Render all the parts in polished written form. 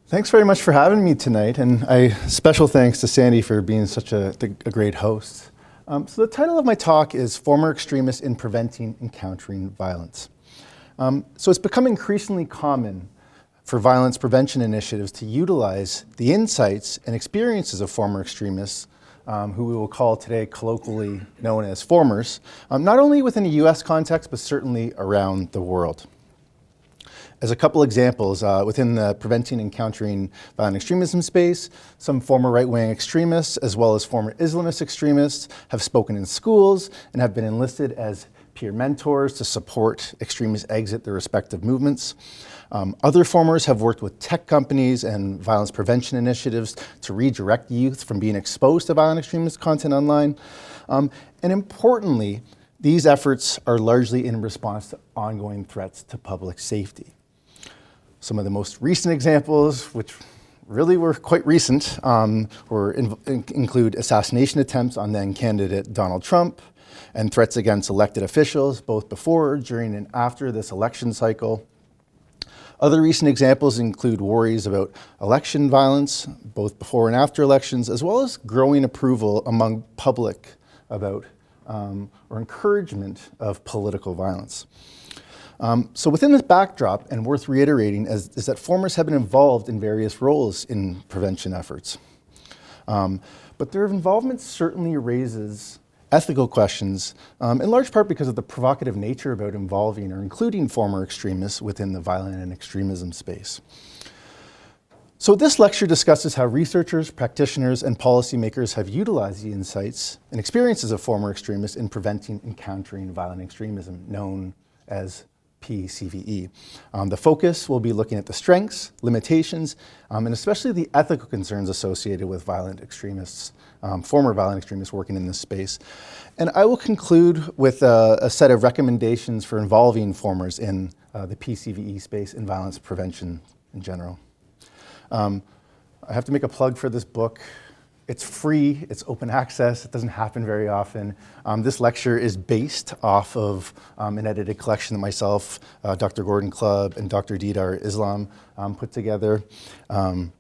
Thanks very much for having me tonight, and special thanks to Sandy for being such a great host. So the title of my talk is Former Extremists in Preventing and Countering Violence. So it's become increasingly common for violence prevention initiatives to utilize the insights and experiences of former extremists, who we will call today colloquially known as formers, not only within a US context, but certainly around the world. As a couple examples, within the preventing and countering violent extremism space, some former right-wing extremists, as well as former Islamist extremists, have spoken in schools and have been enlisted as peer mentors to support extremists exit their respective movements. Other formers have worked with tech companies and violence prevention initiatives to redirect youth from being exposed to violent extremist content online. And importantly, these efforts are largely in response to ongoing threats to public safety. Some of the most recent examples, which really were quite recent, include assassination attempts on then candidate Donald Trump and threats against elected officials, both before, during, and after this election cycle. Other recent examples include worries about election violence, both before and after elections, as well as growing approval among public about or encouragement of political violence. So within this backdrop, and worth reiterating, is that formers have been involved in various roles in prevention efforts. But their involvement certainly raises ethical questions, in large part because of the provocative nature about involving or including former extremists within the violent and extremism space. So this lecture discusses how researchers, practitioners, and policymakers have utilized the insights and experiences of former extremists in preventing and countering violent extremism, known as PCVE. The focus will be looking at the strengths, limitations, and especially the ethical concerns associated with violent extremists, former violent extremists working in this space. And I will conclude with a set of recommendations for involving formers in the PCVE space and violence prevention in general. I have to make a plug for this book. It's free, it's open access, it doesn't happen very often. This lecture is based off of an edited collection that myself, Dr. Gordon Clubb, and Dr. Didar Islam put together. I'm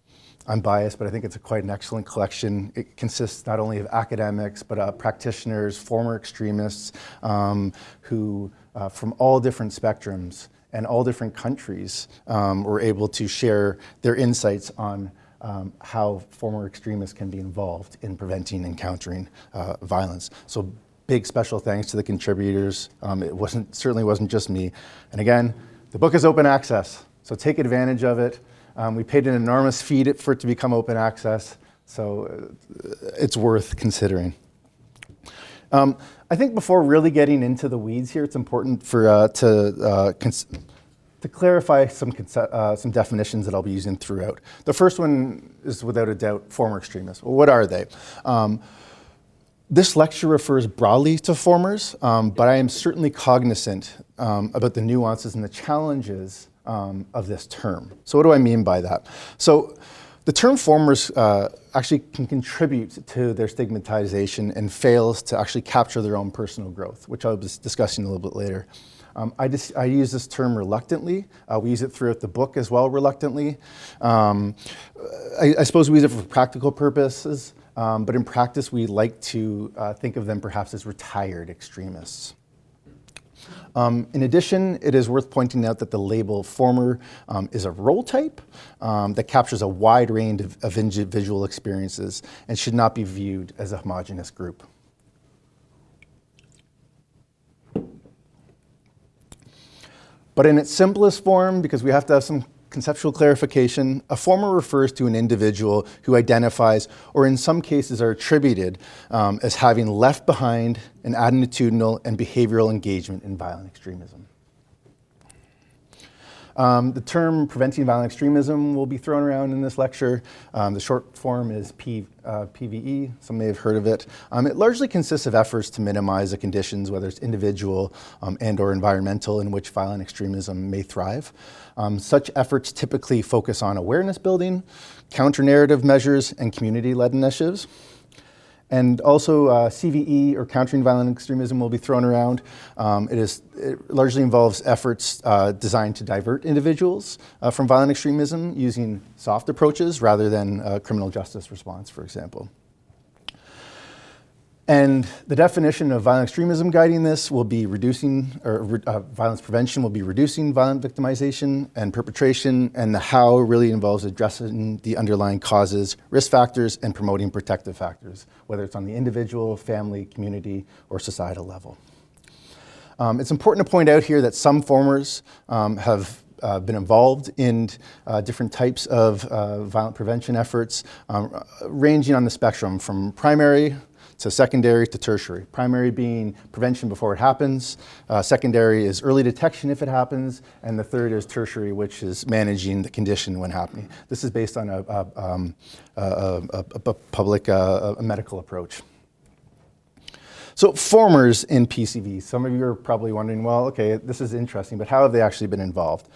biased, but I think it's quite an excellent collection. It consists not only of academics, but practitioners, former extremists, who from all different spectrums and all different countries were able to share their insights on how former extremists can be involved in preventing and countering violence. So big special thanks to the contributors. It certainly wasn't just me. And again, the book is open access, so take advantage of it. We paid an enormous fee for it to become open access, so it's worth considering. I think before really getting into the weeds here, it's important to clarify some definitions that I'll be using throughout. The first one is, without a doubt, former extremists. Well, what are they? This lecture refers broadly to formers, but I am certainly cognizant about the nuances and the challenges of this term. So what do I mean by that? So the term formers actually can contribute to their stigmatization and fails to actually capture their own personal growth, which I'll be discussing a little bit later. I use this term reluctantly. We use it throughout the book as well, reluctantly. I suppose we use it for practical purposes, but in practice we like to think of them perhaps as retired extremists. In addition, it is worth pointing out that the label former is a role type that captures a wide range of individual experiences and should not be viewed as a homogeneous group. But in its simplest form, because we have to have some conceptual clarification, a former refers to an individual who identifies, or in some cases are attributed, as having left behind an attitudinal and behavioral engagement in violent extremism. The term preventing violent extremism will be thrown around in this lecture. The short form is PVE, some may have heard of it. It largely consists of efforts to minimize the conditions, whether it's individual and or environmental, in which violent extremism may thrive. Such efforts typically focus on awareness building, counter-narrative measures, and community-led initiatives. And also CVE, or countering violent extremism, will be thrown around. It largely involves efforts designed to divert individuals from violent extremism using soft approaches rather than criminal justice response, for example. And the definition of violent extremism guiding this will be reducing, or violence prevention will be reducing violent victimization and perpetration, and the how really involves addressing the underlying causes, risk factors, and promoting protective factors, whether it's on the individual, family, community, or societal level. It's important to point out here that some formers have been involved in different types of violent prevention efforts, ranging on the spectrum from primary to secondary to tertiary. Primary being prevention before it happens, secondary is early detection if it happens, and the third is tertiary, which is managing the condition when happening. This is based on a public medical approach. So formers in PCV, some of you are probably wondering, well, okay, this is interesting, but how have they actually been involved?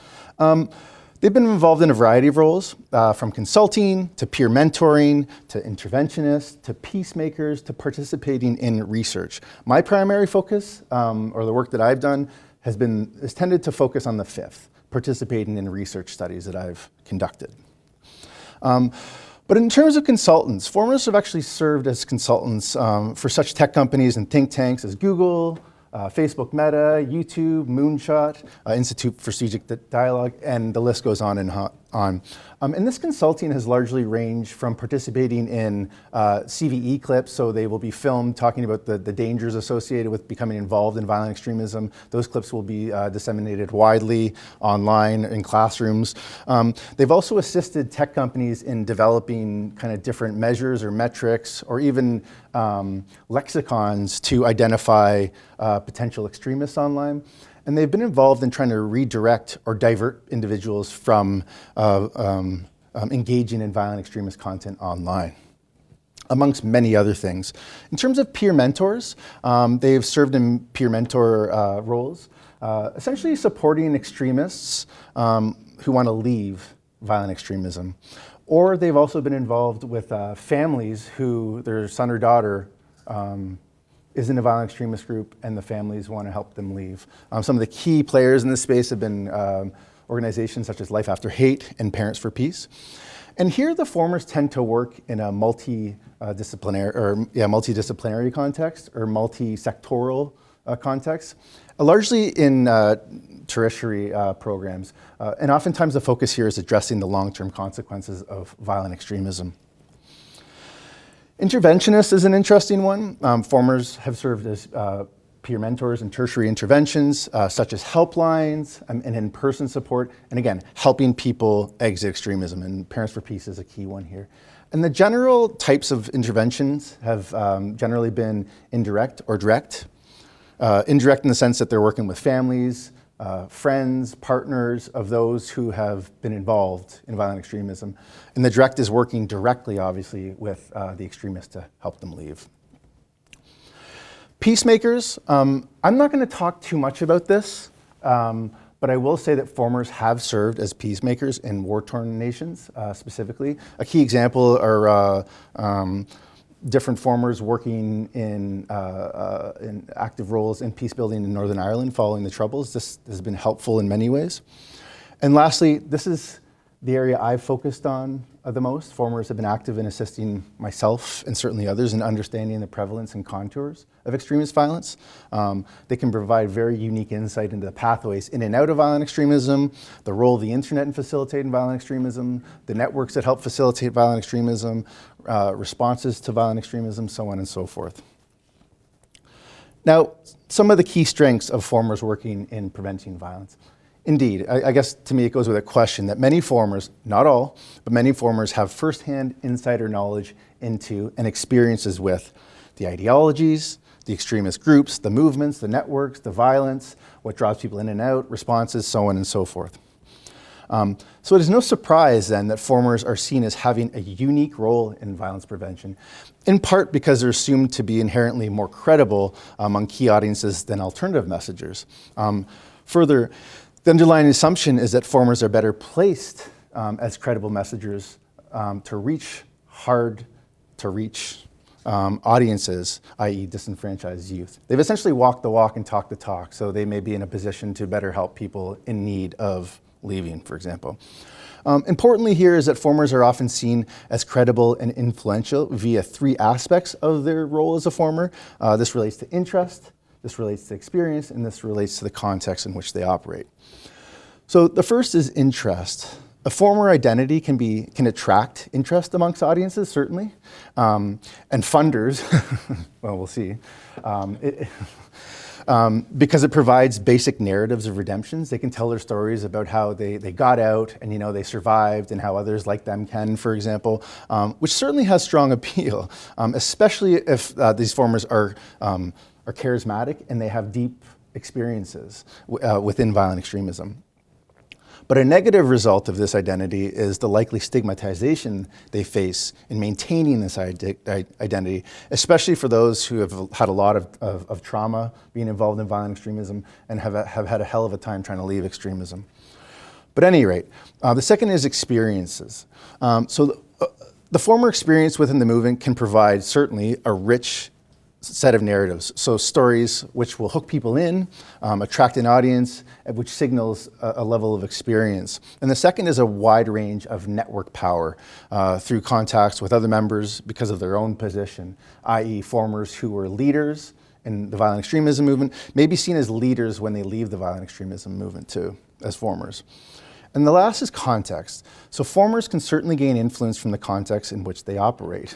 They've been involved in a variety of roles, from consulting to peer mentoring to interventionists to peacemakers to participating in research. My primary focus, or the work that I've done, has tended to focus on the fifth, participating in research studies that I've conducted. But in terms of consultants, formers have actually served as consultants for such tech companies and think tanks as Google, Facebook Meta, YouTube, Moonshot, Institute for Strategic Dialogue, and the list goes on and on. And this consulting has largely ranged from participating in CVE clips, so they will be filmed talking about the dangers associated with becoming involved in violent extremism. Those clips will be disseminated widely online in classrooms. They've also assisted tech companies in developing kind of different measures or metrics or even lexicons to identify potential extremists online. And they've been involved in trying to redirect or divert individuals from engaging in violent extremist content online, amongst many other things. In terms of peer mentors, they've served in peer mentor roles, essentially supporting extremists who want to leave violent extremism. Or they've also been involved with families who their son or daughter is in a violent extremist group and the families want to help them leave. Some of the key players in this space have been organizations such as Life After Hate and Parents for Peace. And here the formers tend to work in a multidisciplinary context or multi-sectoral context, largely in tertiary programs. And oftentimes the focus here is addressing the long-term consequences of violent extremism. Interventionists is an interesting one. Formers have served as peer mentors in tertiary interventions, such as helplines and in-person support, and again, helping people exit extremism, and Parents for Peace is a key one here. And the general types of interventions have generally been indirect or direct. Indirect in the sense that they're working with families, friends, partners of those who have been involved in violent extremism. And the direct is working directly, obviously, with the extremists to help them leave. Peacemakers, I'm not going to talk too much about this, but I will say that formers have served as peacemakers in war-torn nations, specifically. A key example are different formers working in active roles in peace building in Northern Ireland following the Troubles. This has been helpful in many ways. And lastly, this is the area I've focused on the most. Formers have been active in assisting myself and certainly others in understanding the prevalence and contours of extremist violence. They can provide very unique insight into the pathways in and out of violent extremism, the role of the internet in facilitating violent extremism, the networks that help facilitate violent extremism, responses to violent extremism, so on and so forth. Now, some of the key strengths of formers working in preventing violence. Indeed, I guess to me it goes with a question that many formers, not all, but many formers have firsthand insider knowledge into and experiences with the ideologies, the extremist groups, the movements, the networks, the violence, what draws people in and out, responses, so on and so forth. So it is no surprise then that formers are seen as having a unique role in violence prevention, in part because they're assumed to be inherently more credible among key audiences than alternative messengers. Further, the underlying assumption is that formers are better placed as credible messengers to reach hard to reach audiences, i.e. disenfranchised youth. They've essentially walked the walk and talked the talk, so they may be in a position to better help people in need of leaving, for example. Importantly here is that formers are often seen as credible and influential via three aspects of their role as a former. This relates to interest, this relates to experience, and this relates to the context in which they operate. So the first is interest. A former identity can attract interest amongst audiences, certainly, and funders, well, we'll see, because it provides basic narratives of redemptions. They can tell their stories about how they got out and they survived and how others like them can, for example, which certainly has strong appeal, especially if these formers are charismatic and they have deep experiences within violent extremism. But a negative result of this identity is the likely stigmatization they face in maintaining this identity, especially for those who have had a lot of trauma being involved in violent extremism and have had a hell of a time trying to leave extremism. But at any rate, the second is experiences. So the former experience within the movement can provide certainly a rich set of narratives. So stories which will hook people in, attract an audience, which signals a level of experience. And the second is a wide range of network power through contacts with other members because of their own position, i.e. formers who were leaders in the violent extremism movement may be seen as leaders when they leave the violent extremism movement too, as formers. And the last is context. So formers can certainly gain influence from the context in which they operate.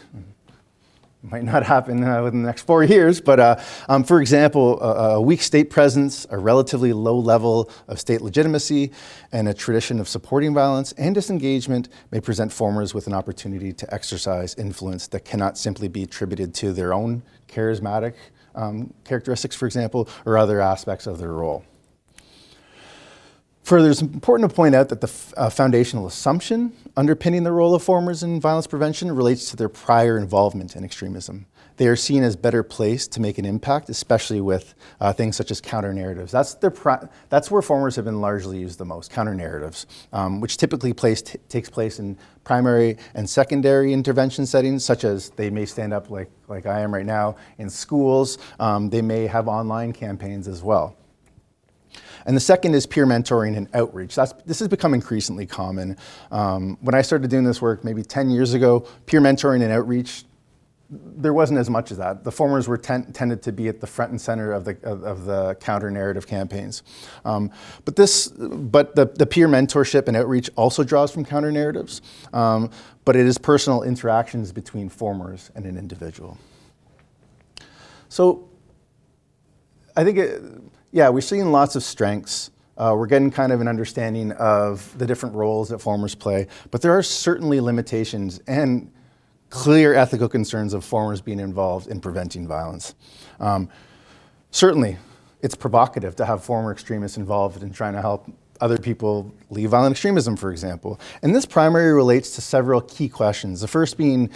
Might not happen within the next 4 years, but for example, a weak state presence, a relatively low level of state legitimacy, and a tradition of supporting violence and disengagement may present formers with an opportunity to exercise influence that cannot simply be attributed to their own charismatic characteristics, for example, or other aspects of their role. Further, it's important to point out that the foundational assumption underpinning the role of formers in violence prevention relates to their prior involvement in extremism. They are seen as better placed to make an impact, especially with things such as counter-narratives. That's where formers have been largely used the most, counter-narratives, which typically takes place in primary and secondary intervention settings, such as they may stand up like I am right now in schools. They may have online campaigns as well. And the second is peer mentoring and outreach. This has become increasingly common. When I started doing this work maybe 10 years ago, peer mentoring and outreach, there wasn't as much of that. The formers were tended to be at the front and center of the counter-narrative campaigns. But the peer mentorship and outreach also draws from counter-narratives, but it is personal interactions between formers and an individual. So I think we're seeing lots of strengths. We're getting kind of an understanding of the different roles that formers play, but there are certainly limitations and clear ethical concerns of formers being involved in preventing violence. Certainly, it's provocative to have former extremists involved in trying to help other people leave violent extremism, for example. And this primarily relates to several key questions. The first being,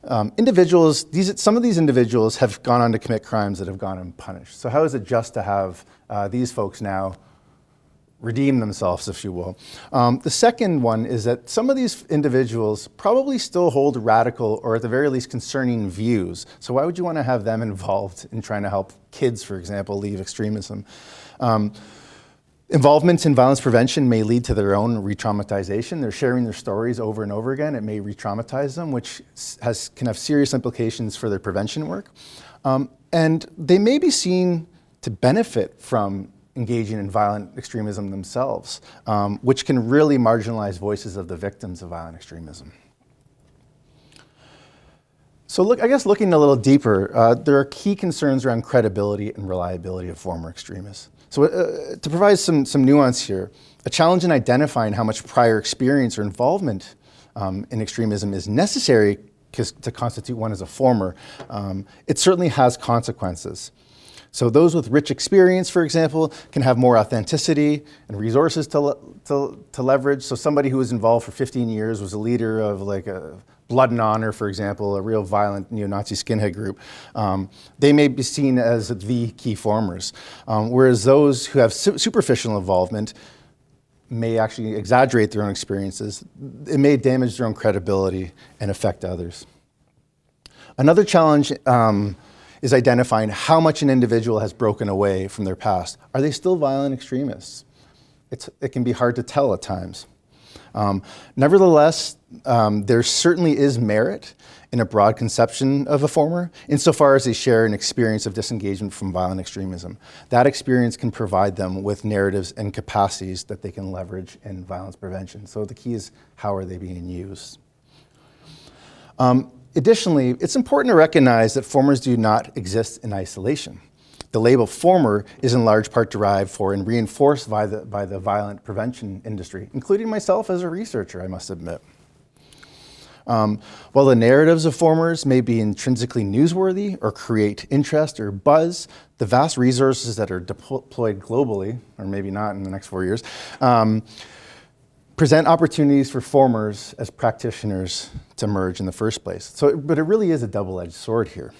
some of these individuals have gone on to commit crimes that have gone unpunished. So how is it just to have these folks now redeem themselves, if you will? The second one is that some of these individuals probably still hold radical or at the very least concerning views. So why would you want to have them involved in trying to help kids, for example, leave extremism? Involvement in violence prevention may lead to their own re-traumatization. They're sharing their stories over and over again. It may re-traumatize them, which can have serious implications for their prevention work. And they may be seen to benefit from engaging in violent extremism themselves, which can really marginalize voices of the victims of violent extremism. So looking a little deeper, there are key concerns around credibility and reliability of former extremists. So to provide some nuance here, a challenge in identifying how much prior experience or involvement in extremism is necessary to constitute one as a former, it certainly has consequences. So those with rich experience, for example, can have more authenticity and resources to leverage. So somebody who was involved for 15 years, was a leader of like a Blood and Honor, for example, a real violent neo-Nazi skinhead group, they may be seen as the key formers. Whereas those who have superficial involvement may actually exaggerate their own experiences. It may damage their own credibility and affect others. Another challenge is identifying how much an individual has broken away from their past. Are they still violent extremists? It can be hard to tell at times. Nevertheless, there certainly is merit in a broad conception of a former, insofar as they share an experience of disengagement from violent extremism. That experience can provide them with narratives and capacities that they can leverage in violence prevention. So the key is, how are they being used? Additionally, it's important to recognize that formers do not exist in isolation. The label former is in large part derived for and reinforced by the violent prevention industry, including myself as a researcher, I must admit. While the narratives of formers may be intrinsically newsworthy or create interest or buzz, the vast resources that are deployed globally, or maybe not in the next 4 years, present opportunities for formers as practitioners to emerge in the first place. But it really is a double-edged sword here.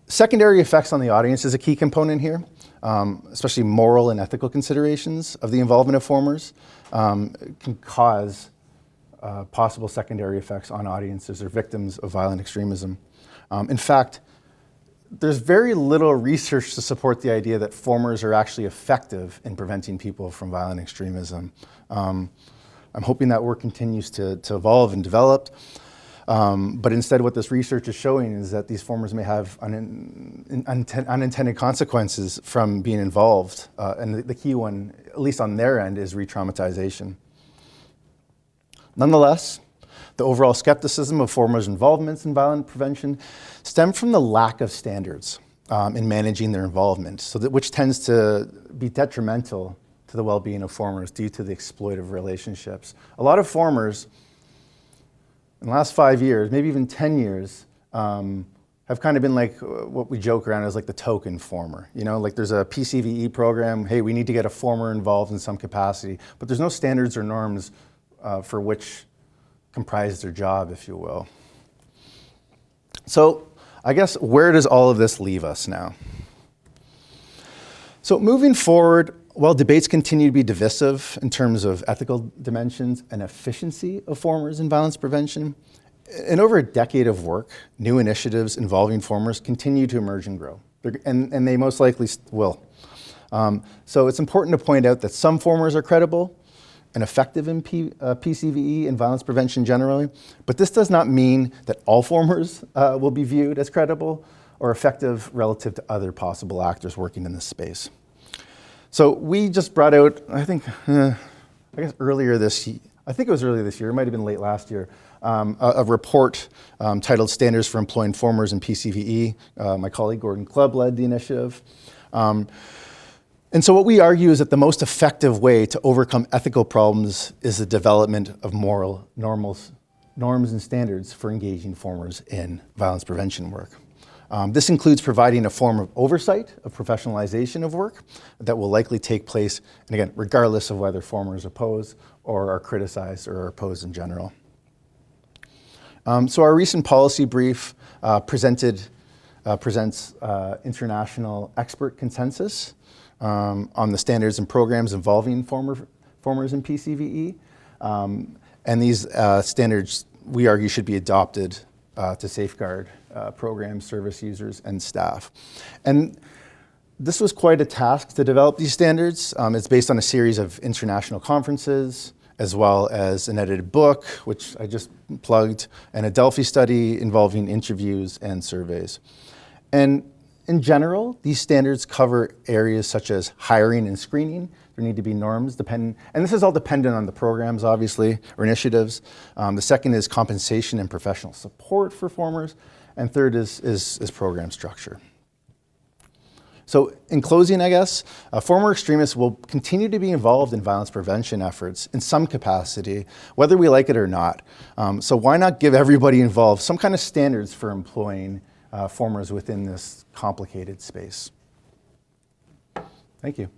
Secondary effects on the audience is a key component here, especially moral and ethical considerations of the involvement of formers can cause possible secondary effects on audiences or victims of violent extremism. In fact, there's very little research to support the idea that formers are actually effective in preventing people from violent extremism. I'm hoping that work continues to evolve and develop. But instead, what this research is showing is that these formers may have unintended consequences from being involved. And the key one, at least on their end, is re-traumatization. Nonetheless, the overall skepticism of formers' involvements in violent prevention stem from the lack of standards in managing their involvement, which tends to be detrimental to the well-being of formers due to the exploitive relationships. A lot of formers, in the last 5 years, maybe even 10 years, have kind of been like what we joke around as like the token former. You know, like there's a PCVE program, hey, we need to get a former involved in some capacity, but there's no standards or norms for which comprise their job, if you will. So I guess, where does all of this leave us now? So moving forward, while debates continue to be divisive in terms of ethical dimensions and efficiency of formers in violence prevention, in over a decade of work, new initiatives involving formers continue to emerge and grow, and they most likely will. So it's important to point out that some formers are credible and effective in PCVE and violence prevention generally, but this does not mean that all formers will be viewed as credible or effective relative to other possible actors working in this space. So we just brought out, I guess earlier this year, it might have been late last year, a report titled Standards for Employing Formers in PCVE. My colleague Gordon Clubb led the initiative. And so what we argue is that the most effective way to overcome ethical problems is the development of moral norms and standards for engaging formers in violence prevention work. This includes providing a form of oversight of professionalization of work that will likely take place, and again, regardless of whether formers oppose or are criticized or are opposed in general. So our recent policy brief presents international expert consensus on the standards and programs involving formers in PCVE. And these standards, we argue, should be adopted to safeguard program service users and staff. And this was quite a task to develop these standards. It's based on a series of international conferences, as well as an edited book, which I just plugged, and a Delphi study involving interviews and surveys. And in general, these standards cover areas such as hiring and screening. There need to be norms and this is all dependent on the programs, obviously, or initiatives. The second is compensation and professional support for formers. And third is program structure. So in closing, I guess, former extremists will continue to be involved in violence prevention efforts in some capacity, whether we like it or not. So why not give everybody involved some kind of standards for employing formers within this complicated space? Thank you.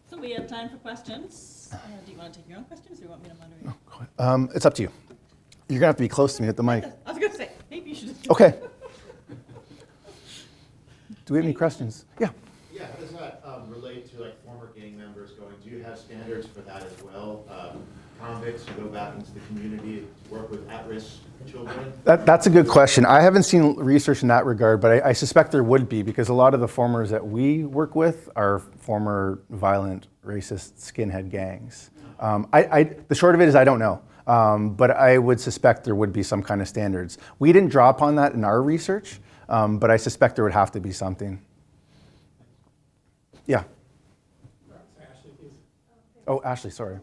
So we have time for questions. Do you want to take your own questions or do you want me to moderate? No, it's up to you. You're going to have to be close to me at the mic. I was going to say, maybe you should just... Okay. Do we have any questions? Yeah. Yeah, how does that relate to like former gang members going, do you have standards for that as well? Convicts who go back into the community, work with at-risk children? That's a good question. I haven't seen research in that regard, but I suspect there would be, because a lot of the formers that we work with are former violent, racist skinhead gangs. The short of it is I don't know, but I would suspect there would be some kind of standards. We didn't draw upon that in our research, but I suspect there would have to be something. Yeah. Ashley, please. Oh, Ashley, sorry.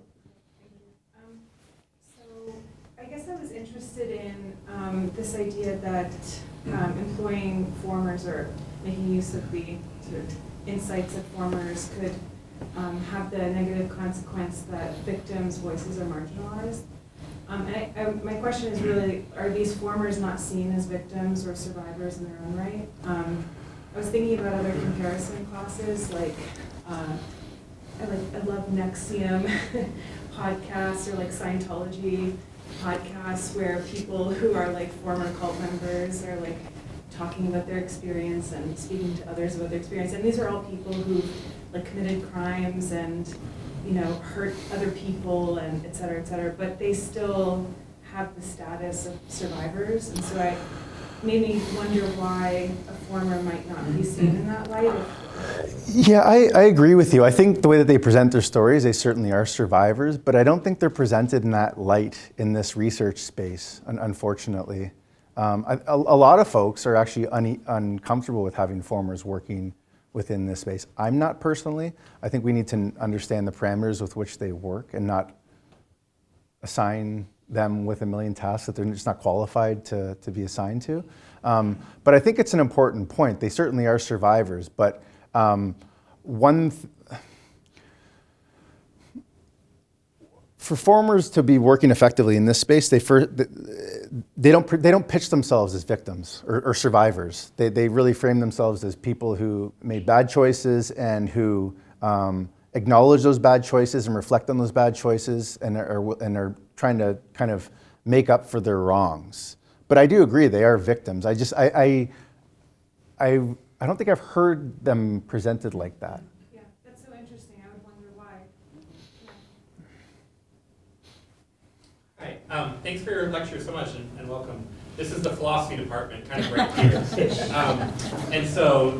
So I guess I was interested in this idea that employing formers or making use of the sort of insights of formers could have the negative consequence that victims' voices are marginalized. My question is really, are these formers not seen as victims or survivors in their own right? I was thinking about other comparison classes, like I love Nexium podcasts or like Scientology podcasts where people who are like former cult members are like talking about their experience and speaking to others about their experience. And these are all people who like committed crimes and, you know, hurt other people and et cetera, but they still have the status of survivors. And so it made me wonder why a former might not be seen in that light. Yeah, I agree with you. I think the way that they present their stories, they certainly are survivors, but I don't think they're presented in that light in this research space, unfortunately. A lot of folks are actually uncomfortable with having formers working within this space. I'm not personally. I think we need to understand the parameters with which they work and not assign them with a million tasks that they're just not qualified to be assigned to. But I think it's an important point. They certainly are survivors, but for formers to be working effectively in this space, they don't pitch themselves as victims or survivors. They really frame themselves as people who made bad choices and who acknowledge those bad choices and reflect on those bad choices and are trying to kind of make up for their wrongs. But I do agree they are victims. I don't think I've heard them presented like that. Yeah, that's so interesting. I would wonder why. Yeah. Hi, thanks for your lecture so much and welcome. This is the philosophy department, kind of right here. And so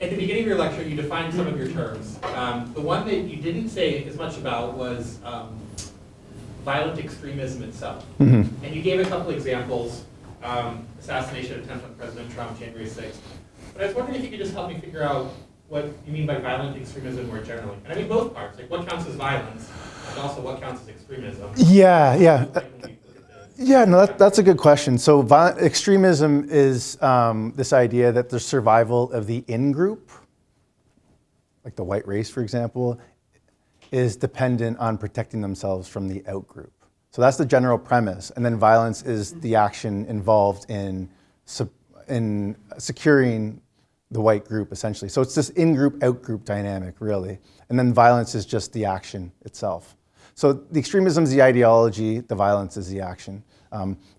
at the beginning of your lecture, you defined some of your terms. The one that you didn't say as much about was violent extremism itself. Mm-hmm. And you gave a couple examples, assassination attempt on President Trump, January 6th. But I was wondering if you could just help me figure out what you mean by violent extremism more generally. And I mean both parts, like what counts as violence, and also what counts as extremism. Yeah. Yeah, no, that's a good question. So violent extremism is this idea that the survival of the in-group, like the white race, for example, is dependent on protecting themselves from the out-group. So that's the general premise. And then violence is the action involved in securing the white group, essentially. So it's this in-group, out-group dynamic, really. And then violence is just the action itself. So the extremism is the ideology, the violence is the action,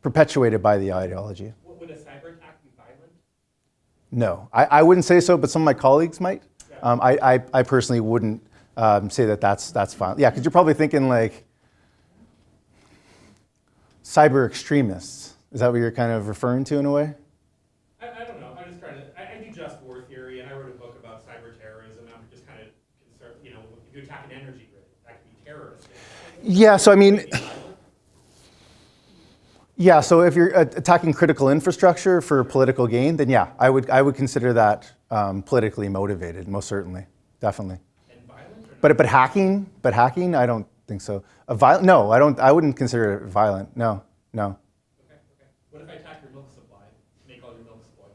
perpetuated by the ideology. Would a cyber attack be violent? No, I wouldn't say so, but some of my colleagues might. Yeah. I personally wouldn't say that that's violent. Yeah, because you're probably thinking like cyber extremists. Is that what you're kind of referring to in a way? I don't know. I'm just trying to. I do just war theory, and I wrote a book about cyber terrorism. I'm just kind of concerned. You know, if you attack an energy grid, that could be terrorist. Yeah. So I mean. Yeah, so if you're attacking critical infrastructure for political gain, then yeah, I would consider that politically motivated, most certainly, definitely. And violent or not? But hacking, I don't think so. No, I wouldn't consider it violent. No. Okay. What if I attack your milk supply, make all your milk spoil?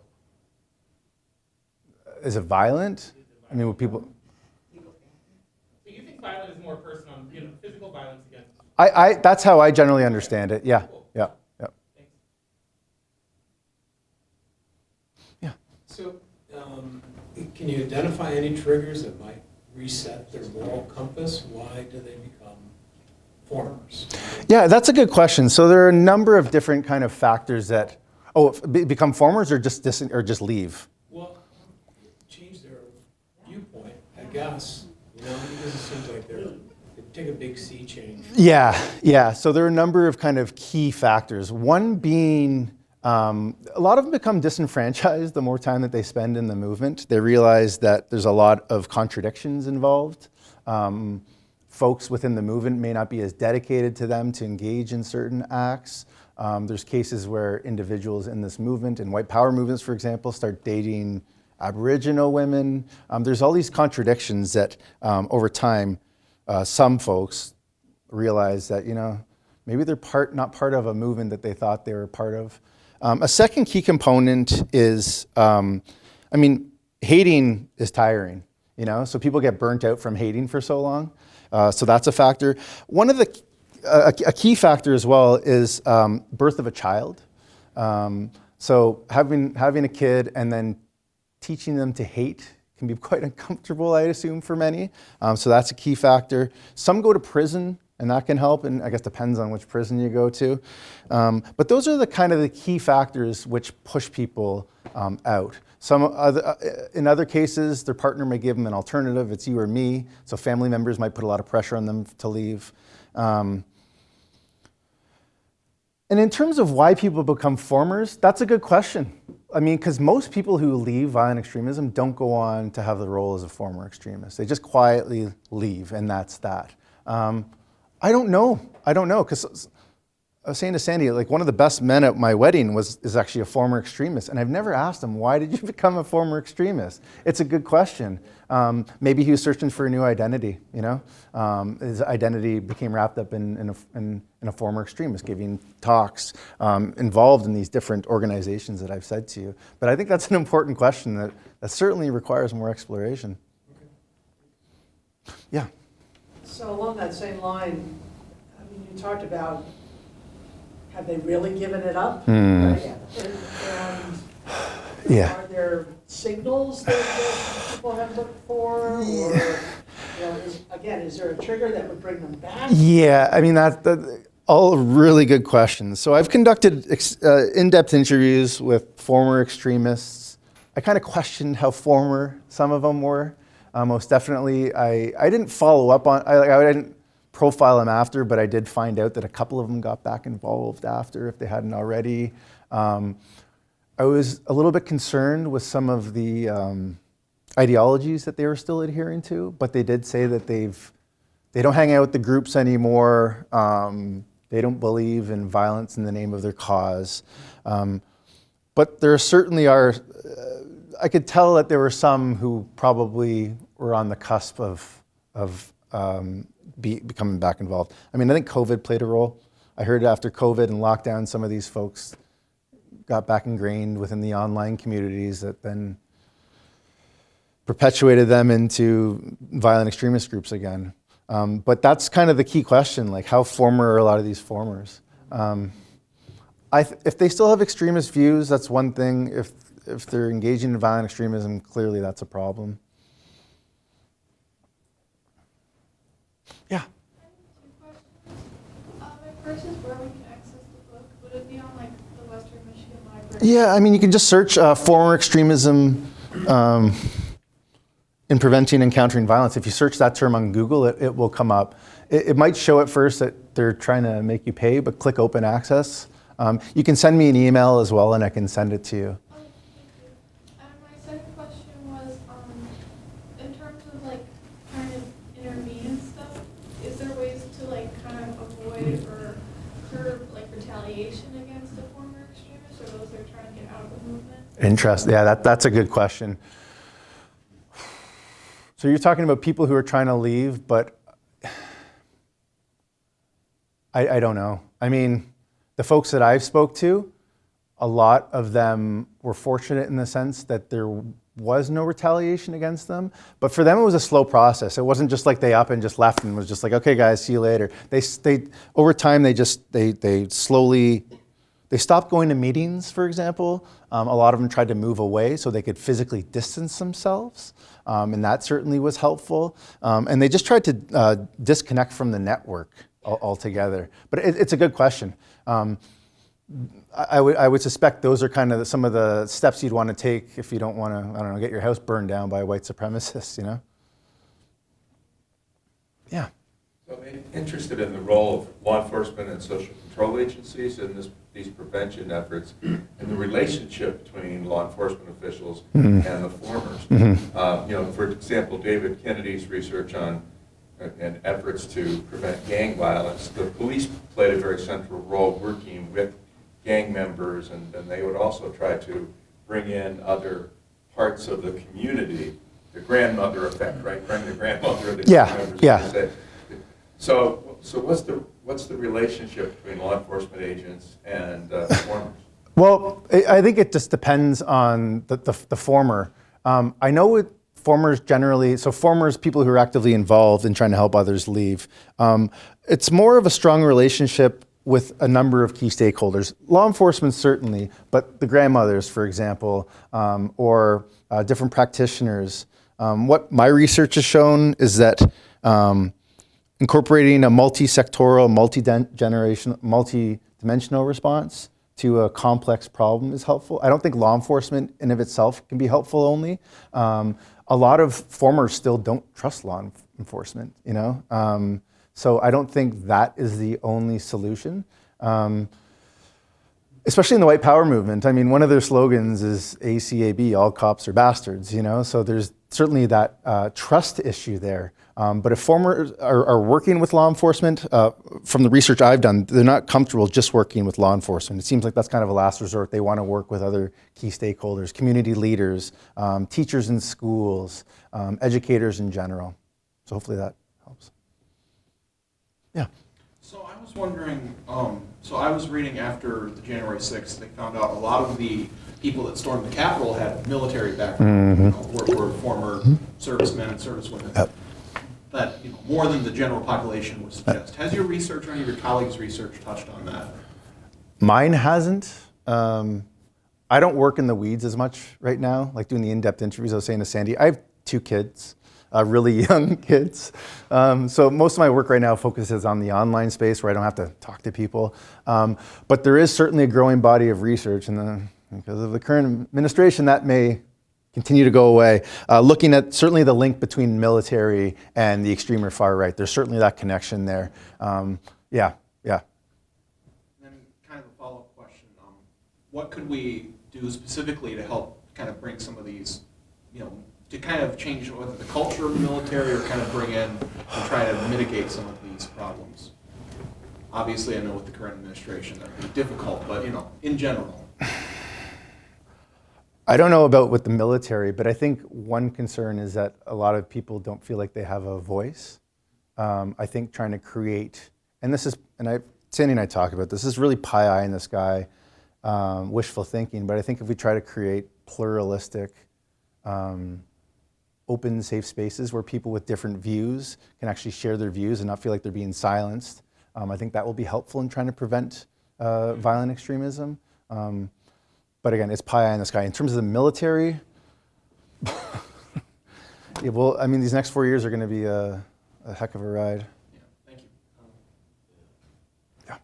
Is it violent? I mean, would people? So you think violent is more personal, physical violence against? That's how I generally understand it. Yeah, Cool. yeah. Thanks. Yeah. So, can you identify any triggers that might reset their moral compass? Why do they become formers? Yeah, that's a good question. So there are a number of different kind of factors that become formers or just leave. Well, change their viewpoint, I guess, No, because it seems like they take a big sea change. Yeah. So there are a number of kind of key factors. One being a lot of them become disenfranchised the more time that they spend in the movement. They realize that there's a lot of contradictions involved. Folks within the movement may not be as dedicated to them to engage in certain acts. There's cases where individuals in this movement, in white power movements, for example, start dating Aboriginal women. There's all these contradictions that over time, some folks realize that, maybe they're not part of a movement that they thought they were part of. A second key component is, hating is tiring, so people get burnt out from hating for so long. So that's a factor. One of a key factor as well is birth of a child. So having a kid and then teaching them to hate can be quite uncomfortable, I assume, for many. So that's a key factor. Some go to prison, and that can help, and I guess depends on which prison you go to. But those are the key factors which push people out. In other cases, their partner may give them an alternative. It's you or me. So family members might put a lot of pressure on them to leave. And in terms of why people become formers, that's a good question. Because most people who leave violent extremism don't go on to have the role as a former extremist. They just quietly leave, and that's that. I don't know, because I was saying to Sandy, one of the best men at my wedding is actually a former extremist, and I've never asked him, why did you become a former extremist? It's a good question. Maybe he was searching for a new identity, His identity became wrapped up in a former extremist, giving talks, involved in these different organizations that I've said to you. But I think that's an important question that certainly requires more exploration. Yeah. So along that same line, you talked about, have they really given it up? Right? And Yeah. Are there signals that people have looked for? Or, is there a trigger that would bring them back? Yeah, that's all really good questions. So I've conducted in-depth interviews with former extremists. I kind of questioned how former some of them were. Most definitely, I didn't follow up on, I didn't profile them after, but I did find out that a couple of them got back involved after, if they hadn't already. I was a little bit concerned with some of the ideologies that they were still adhering to, but they did say that they don't hang out with the groups anymore. They don't believe in violence in the name of their cause. But there certainly are, I could tell that there were some who probably were on the cusp of becoming back involved. I think COVID played a role. I heard after COVID and lockdown, some of these folks got back ingrained within the online communities that then perpetuated them into violent extremist groups again. But that's kind of the key question, how former are a lot of these formers? If they still have extremist views, that's one thing. If they're engaging in violent extremism, clearly that's a problem. Yeah. I have 2 questions. My first is where we can access the book. Would it be on the Western Michigan Library? Yeah, you can just search former extremism in preventing and countering violence. If you search that term on Google, it will come up. It might show at first that they're trying to make you pay, but click open access. You can send me an email as well, and I can send it to you. Oh, thank you. And my second question was, in terms of trying to intervene and stuff, is there ways to kind of avoid or curb retaliation against the former extremists or those that are trying to get out of the movement? Interesting. Yeah, that's a good question. So you're talking about people who are trying to leave, but I don't know. The folks that I've spoke to, a lot of them were fortunate in the sense that there was no retaliation against them. But for them, it was a slow process. It wasn't just they up and just left and was just okay, guys, see you later. They over time, they slowly, they stopped going to meetings, for example. A lot of them tried to move away so they could physically distance themselves. And that certainly was helpful. And they just tried to disconnect from the network altogether. But it's a good question. I would suspect those are kind of some of the steps you'd want to take if you don't want to, get your house burned down by white supremacists, My Yeah. So I'm interested in the role of law enforcement and social control agencies in these prevention efforts and the relationship between law enforcement officials and the formers. For example, David Kennedy's research on and efforts to prevent gang violence, the police played a very central role working with gang members, and then they would also try to bring in other parts of the community, the grandmother effect, right? Bring the grandmother of the gang members. Yeah. So what's the relationship between law enforcement agents and formers? Well, I think it just depends on the former. I know with formers generally, so formers, people who are actively involved in trying to help others leave, it's more of a strong relationship with a number of key stakeholders. Law enforcement certainly, but the grandmothers, for example, or different practitioners. What my research has shown is that incorporating a multi-sectoral, multi-dimensional response to a complex problem is helpful. I don't think law enforcement in of itself can be helpful only. A lot of formers still don't trust law enforcement, so I don't think that is the only solution. Especially in the white power movement. I mean, one of their slogans is ACAB, all cops are bastards, so there's certainly that trust issue there. But if formers are working with law enforcement, from the research I've done, they're not comfortable just working with law enforcement. It seems like that's kind of a last resort. They want to work with other key stakeholders, community leaders, teachers in schools, educators in general. So hopefully that helps. Yeah. So I was wondering, so I was reading after the January 6th, they found out a lot of the people that stormed the Capitol had military background, were former servicemen and servicewomen. Yep. That more than the general population would suggest. Has your research or any of your colleagues' research touched on that? Mine hasn't. I don't work in the weeds as much right now, like doing the in-depth interviews. I was saying to Sandy, I have 2 kids. Really young kids. So most of my work right now focuses on the online space where I don't have to talk to people. But there is certainly a growing body of research, and because of the current administration, that may continue to go away. Looking at certainly the link between military and the extreme or far right. There's certainly that connection there. Yeah. And then kind of a follow-up question. What could we do specifically to help kind of bring some of these, to kind of change whether the culture of the military or kind of bring in and try to mitigate some of these problems? Obviously, I know with the current administration that would be difficult, but in general. I don't know about with the military, but I think one concern is that a lot of people don't feel like they have a voice. I think trying to create, and Sandy and I talk about this is really pie eye in the sky, wishful thinking, but I think if we try to create pluralistic, open, safe spaces where people with different views can actually share their views and not feel like they're being silenced. I think that will be helpful in trying to prevent violent extremism. But again, it's pie eye in the sky. In terms of the military, these next 4 years are going to be a heck of a ride. Yeah, thank you. Yeah.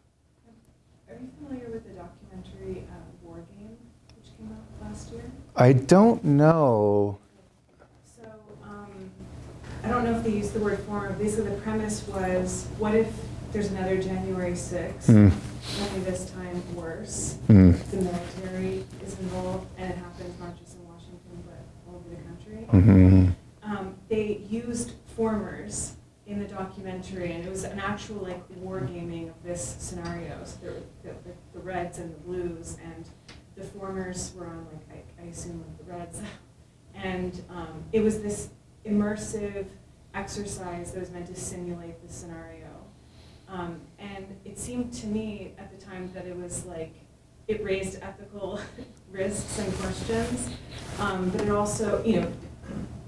Are you familiar with the documentary War Game, which came out last year? I don't know. So, I don't know if they used the word former. Basically, the premise was, what if there's another January 6th, only this time worse? The military is involved, and it happens not just in Washington, but all over the country. They used formers in the documentary, and it was an actual wargaming of this scenario. So there were the reds and the blues, and the formers were on I assume the reds. And it was this immersive exercise that was meant to simulate the scenario. And it seemed to me at the time that it was it raised ethical risks and questions, but it also,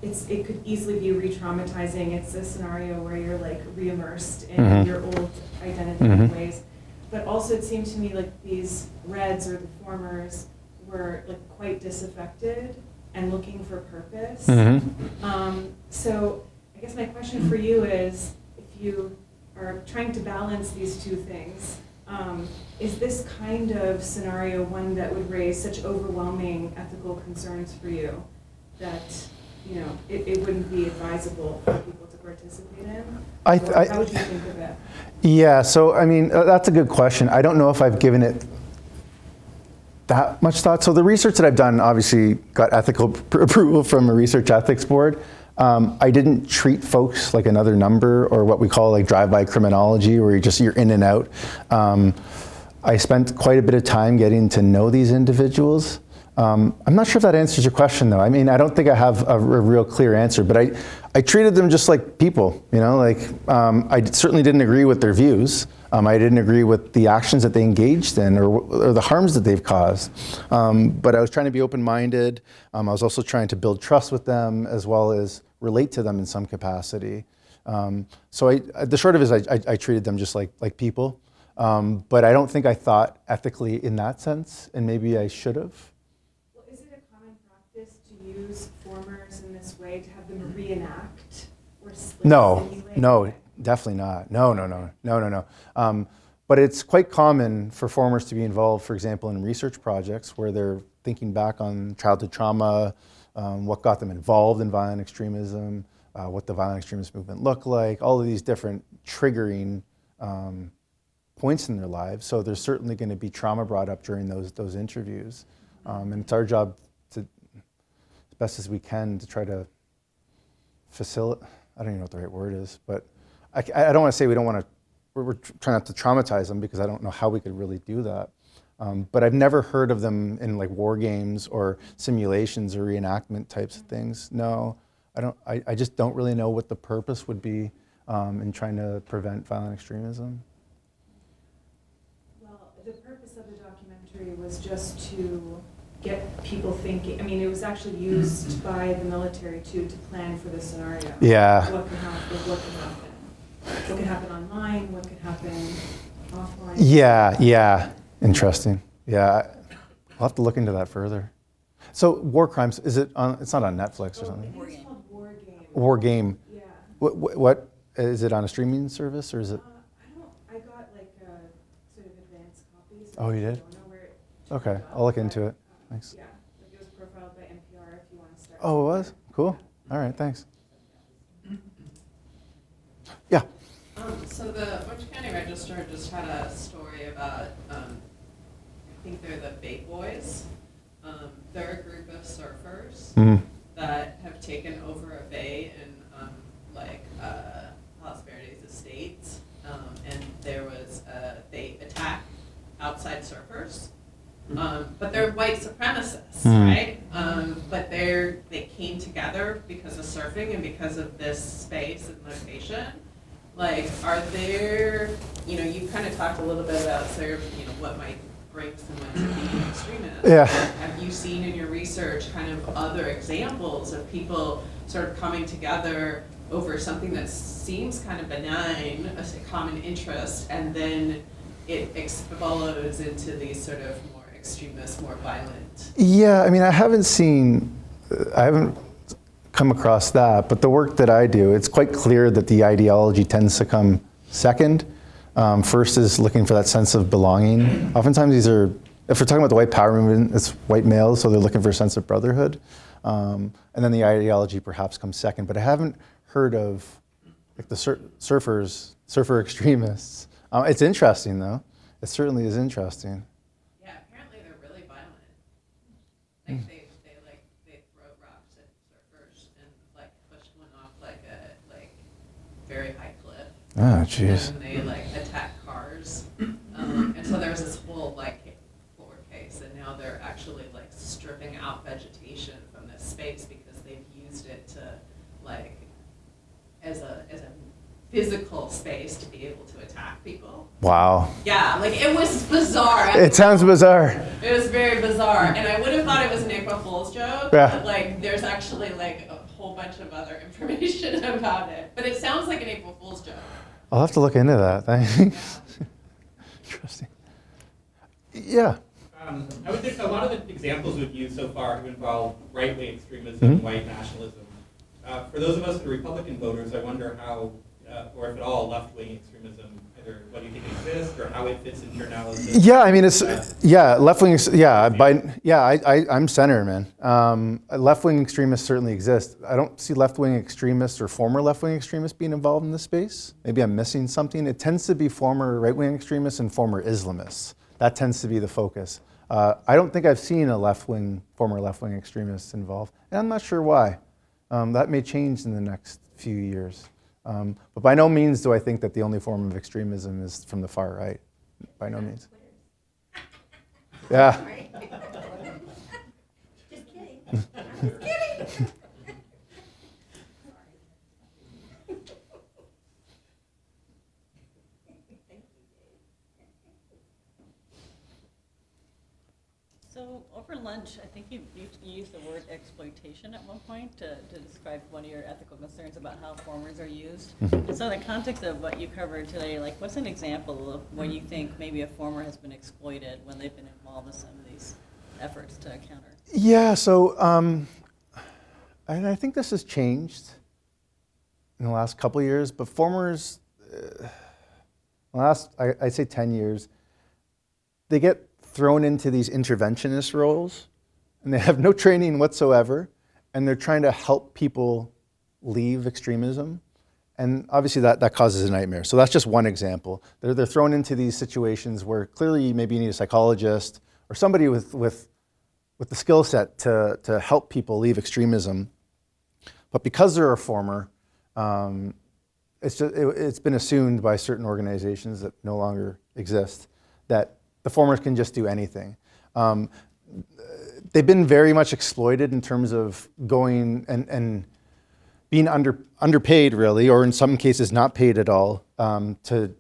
it could easily be re-traumatizing. It's a scenario where you're re-immersed in your old identity in ways. But also it seemed to me like these reds or the formers were quite disaffected and looking for purpose. So I guess my question for you is, if you are trying to balance these two things, is this kind of scenario one that would raise such overwhelming ethical concerns for you that you know, it wouldn't be advisable for people to participate in? I- Or I- how would you think of it? Yeah, so I mean, that's a good question. I don't know if I've given it that much thought. So the research that I've done obviously got ethical approval from a research ethics board. I didn't treat folks like another number or what we call like drive-by criminology, where you're in and out. I spent quite a bit of time getting to know these individuals. I'm not sure if that answers your question, though. I mean, I don't think I have a real clear answer, but I treated them just like people, you know, like I certainly didn't agree with their views. I didn't agree with the actions that they engaged in or the harms that they've caused. But I was trying to be open-minded. I was also trying to build trust with them as well as relate to them in some capacity. So the short of it is I treated them just like people. But I don't think I thought ethically in that sense, and maybe I should have. Well, is it a common practice to use formers in this way, to have them reenact or No, simulate? no, definitely not. No. But it's quite common for formers to be involved, for example, in research projects where they're thinking back on childhood trauma, what got them involved in violent extremism, what the violent extremist movement looked like, all of these different triggering points in their lives. So there's certainly going to be trauma brought up during those interviews. And it's our job to, as best as we can, to try to facilitate, I don't even know what the right word is, but I don't want to say we don't want to, we're trying not to traumatize them, because I don't know how we could really do that. But I've never heard of them in like war games or simulations or reenactment types of things. No, I just don't really know what the purpose would be in trying to prevent violent extremism. Well, the purpose of the documentary was just to get people thinking. I mean, it was actually used by the military too, to plan for the scenario. Yeah. What can happen? What can happen? What can happen online? What can happen offline? Yeah. Interesting. Yeah, I'll have to look into that further. So war crimes, is it on, it's not on Netflix or something? I think it's called War Game. War Game. Yeah. What is it on a streaming service, or is it? I got like sort of advanced copies. Oh, you did? I don't know where it Okay, turned I'll look out, into but, it. Thanks. Yeah, like it was profiled by NPR if you want to start. Oh, it was? Cool. All right, thanks. Yeah. So the Orange County Register just had a story about, I think they're the Big Boys. They're a group of surfers that have taken over a bay in Palos Verdes Estates. And there was, they attack outside surfers. But they're white supremacists, right? But they came together because of surfing and because of this space and location. Like, are there, you kind of talked a little bit about what might bring someone to be extremist. Yeah. Have you seen in your research kind of other examples of people sort of coming together over something that seems kind of benign, a common interest, and then it explodes into these sort of more extremist, more violent? Yeah, I mean, I haven't come across that, but the work that I do, it's quite clear that the ideology tends to come second. First is looking for that sense of belonging. Oftentimes these are, if we're talking about the white power movement, it's white males, so they're looking for a sense of brotherhood. And then the ideology perhaps comes second, but I haven't heard of like the surfer extremists. It's interesting though. It certainly is interesting. Yeah, apparently they're really violent. Like they throw rocks at surfers and like push one off like a very high cliff. Oh, jeez. And they attack cars. And so there's this whole court case, and now they're actually stripping out vegetation from this space because they've used it to as a physical space to be able to attack people. Wow. Yeah, it was bizarre. It sounds bizarre. It was very bizarre, and I would have thought it was an April Fool's joke. Yeah. But there's actually a whole bunch of other information about it. But it sounds like an April Fool's joke. I'll have to look into that. Thanks. Interesting. Yeah. I would think a lot of the examples we've used so far have involved right-wing extremism, white nationalism. For those of us that are Republican voters, I wonder how, or if at all, left-wing extremism or what do you think exists, or how it fits into your analysis? Yeah, I mean, it's, yeah, left-wing, I'm center, man. Left-wing extremists certainly exist. I don't see left-wing extremists or former left-wing extremists being involved in this space. Maybe I'm missing something. It tends to be former right-wing extremists and former Islamists. That tends to be the focus. I don't think I've seen a former left-wing extremist involved, and I'm not sure why. That may change in the next few years. But by no means do I think that the only form of extremism is from the far right. By no means. Yeah. Just kidding. Just kidding. So over lunch, I think you used the word exploitation at one point to describe one of your ethical concerns about how formers are used. And so in the context of what you covered today, like what's an example of when you think maybe a former has been exploited when they've been involved in some of these efforts to counter? Yeah, so and I think this has changed in the last couple of years, but formers, I'd say 10 years, they get thrown into these interventionist roles, and they have no training whatsoever, and they're trying to help people leave extremism. And obviously that causes a nightmare. So that's just one example. They're thrown into these situations where clearly maybe you need a psychologist or somebody with the skill set to help people leave extremism. But because they're a former, it's been assumed by certain organizations that no longer exist that the formers can just do anything. They've been very much exploited in terms of going and being underpaid, really, or in some cases not paid at all, to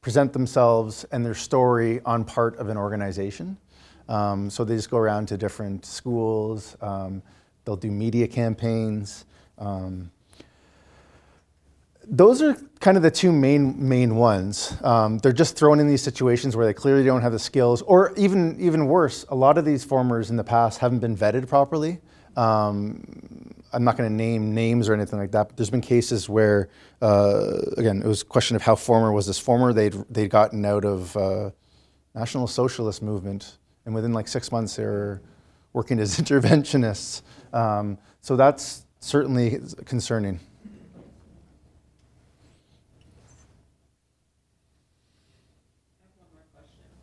present themselves and their story on part of an organization. So they just go around to different schools. They'll do media campaigns. Those are kind of the two main ones. They're just thrown in these situations where they clearly don't have the skills, or even worse, a lot of these formers in the past haven't been vetted properly. I'm not going to name names or anything like that, but there's been cases where, again, it was a question of how former was this former. They'd gotten out of National Socialist movement, and within like 6 months they were working as interventionists. So that's certainly concerning.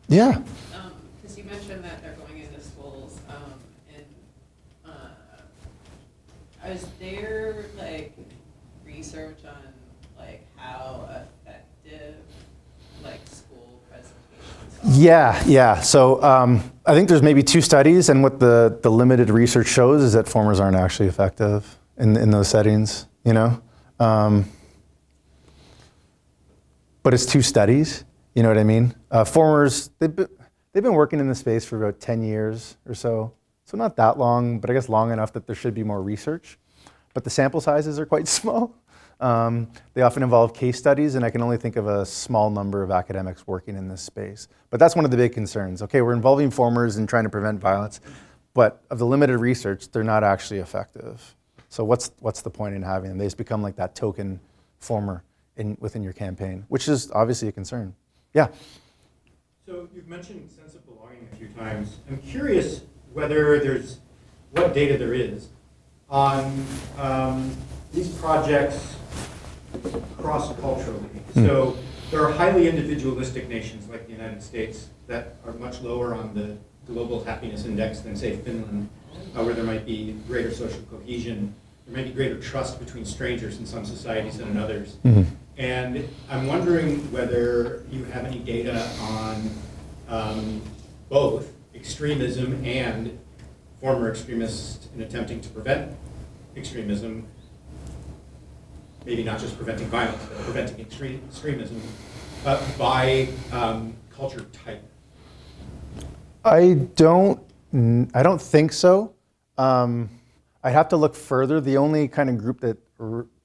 Yeah. Because you mentioned that they're going into schools, is there like research on like how effective like school presentations are? Yeah. So I think there's maybe 2 studies, and what the limited research shows is that formers aren't actually effective in those settings, you know? But it's 2 studies. You know what I mean? Formers, they've been working in the space for about 10 years or so. So not that long, but I guess long enough that there should be more research. But the sample sizes are quite small. They often involve case studies, and I can only think of a small number of academics working in this space. But that's one of the big concerns. Okay, we're involving formers and trying to prevent violence, but of the limited research, they're not actually effective. So what's the point in having them? They just become like that token former within your campaign, which is obviously a concern. Yeah. So you've mentioned sense of belonging a few times. I'm curious whether what data there is on these projects cross-culturally. So there are highly individualistic nations like the United States that are much lower on the global happiness index than, say, Finland, where there might be greater social cohesion. There might be greater trust between strangers in some societies than in others. And I'm wondering whether you have any data on both extremism and former extremists in attempting to prevent extremism, maybe not just preventing violence, but preventing extremism, by culture type. I don't think so. I'd have to look further. The only kind of group that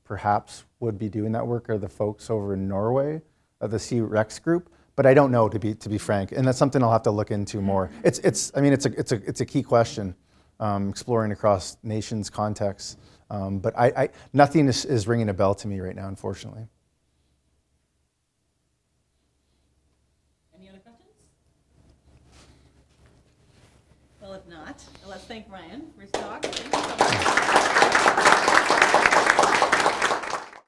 perhaps would be doing that work are the folks over in Norway, the C-Rex group. But I don't know, to be frank, and that's something I'll have to look into more. It's a key question, exploring across nations, contexts. But nothing is ringing a bell to me right now, unfortunately. that, let's thank Ryan for his talk. Thank you so much.